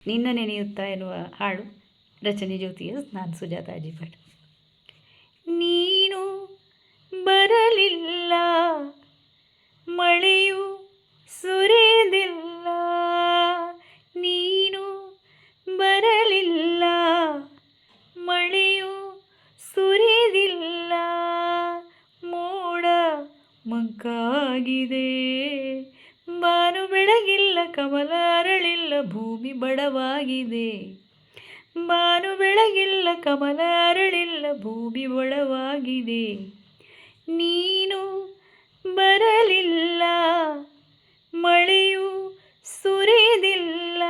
ನಿನ್ನ ನೆನೆಯುತ್ತಾ ಎನ್ನುವ ಹಾಡು. ರಚನೆ ಜ್ಯೋತಿಯ, ನಾನು ಸುಜಾತ ಅಜ್ಜಿಭಟ್. ನೀನು ಬರಲಿಲ್ಲ, ಮಳೆಯು ಸುರಿದಿಲ್ಲ. ನೀನು ಬರಲಿಲ್ಲ, ಮಳೆಯು ಸುರಿದಿಲ್ಲ. ಮೋಡ ಮಂಕಾಗಿದೆ, ಬಾನು ಬೆಳಗಿಲ್ಲ, ಕಮಲ ಅರಳಿಲ್ಲ, ಭೂಮಿ ಬಡವಾಗಿದೆ. ಬಾನು ಬೆಳಗಿಲ್ಲ, ಕಮಲ ಅರಳಿಲ್ಲ, ಭೂಮಿ ಬಡವಾಗಿದೆ. ನೀನು ಬರಲಿಲ್ಲ, ಮಳೆಯು ಸುರಿದಿಲ್ಲ.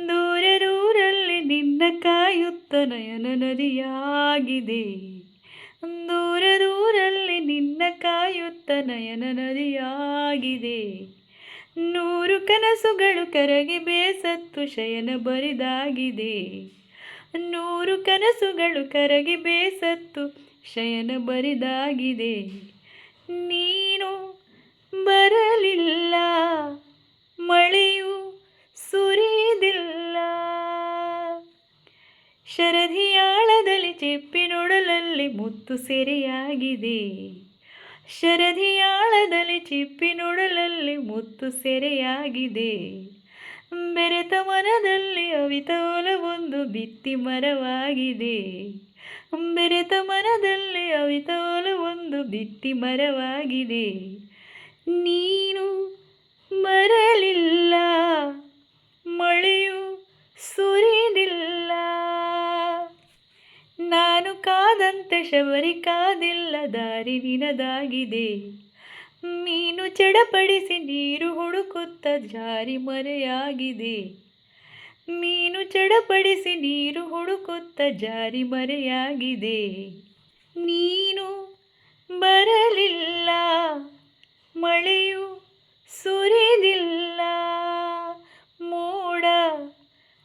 ದೂರ ದೂರಲ್ಲಿ ನಿನ್ನ ಕಾಯುತ್ತ ನಯನ ನದಿಯಾಗಿದೆ. ದೂರ ದೂರಲ್ಲಿ ನಿನ್ನ ಕಾಯುತ್ತ ನಯನ ನದಿಯಾಗಿದೆ. ನೂರು ಕನಸುಗಳು ಕರಗಿ ಬೇಸತ್ತು ಶಯನ ಬರಿದಾಗಿದೆ. ನೂರು ಕನಸುಗಳು ಕರಗಿ ಬೇಸತ್ತು ಶಯನ ಬರಿದಾಗಿದೆ. ನೀನು ಬರಲಿಲ್ಲ, ಮಳೆಯು ಸುರಿದಿಲ್ಲ. ಶರಧಿಯಾಳದಲ್ಲಿ ಚಿಪ್ಪಿನೊಡಲಲ್ಲಿ ಮುತ್ತು ಸೆರೆಯಾಗಿದೆ. ಶರಧಿಯಾಳದಲ್ಲಿ ಚಿಪ್ಪಿನೊಡಲಲ್ಲಿ ಮುತ್ತು ಸೆರೆಯಾಗಿದೆ. ಬೆರೆತ ಮನದಲ್ಲಿ ಅವಿತ ಒಲವೊಂದು ಬಿತ್ತಿ ಮರವಾಗಿದೆ. ಬೆರೆತ ಮನದಲ್ಲಿ ಅವಿತ ಒಲವೊಂದು ಬಿತ್ತಿ ಮರವಾಗಿದೆ. ನೀನು ಬರಲಿಲ್ಲ, ಮಳೆಯು ಸುರಿದಿಲ್ಲ. ನಾನು ಕಾದಂತೆ ಶಬರಿ ಕಾದಿಲ್ಲ, ದಾರಿ ನಿನದಾಗಿದೆ. ಮೀನು ಚಡಪಡಿಸಿ ನೀರು ಹುಡುಕುತ್ತ ಜಾರಿ ಮರೆಯಾಗಿದೆ. ಮೀನು ಚಡಪಡಿಸಿ ನೀರು ಹುಡುಕುತ್ತ ಜಾರಿ ಮರೆಯಾಗಿದೆ. ನೀನು ಬರಲಿಲ್ಲ, ಮಳೆಯು ಸುರಿದಿಲ್ಲ. ಮೋಡ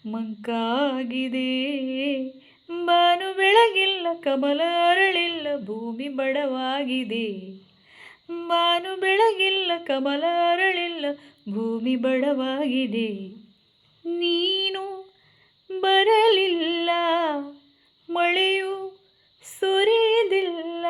ಮಂಕಾಗಿದೆ, ಬಾನು ಬೆಳಗಿಲ್ಲ, ಕಮಲ ಅರಳಿಲ್ಲ, ಭೂಮಿ ಬಡವಾಗಿದೆ. ಬಾನು ಬೆಳಗಿಲ್ಲ, ಕಮಲ ಅರಳಿಲ್ಲ, ಭೂಮಿ ಬಡವಾಗಿದೆ. ನೀನು ಬರಲಿಲ್ಲ, ಮಳೆಯು ಸುರಿದಿಲ್ಲ.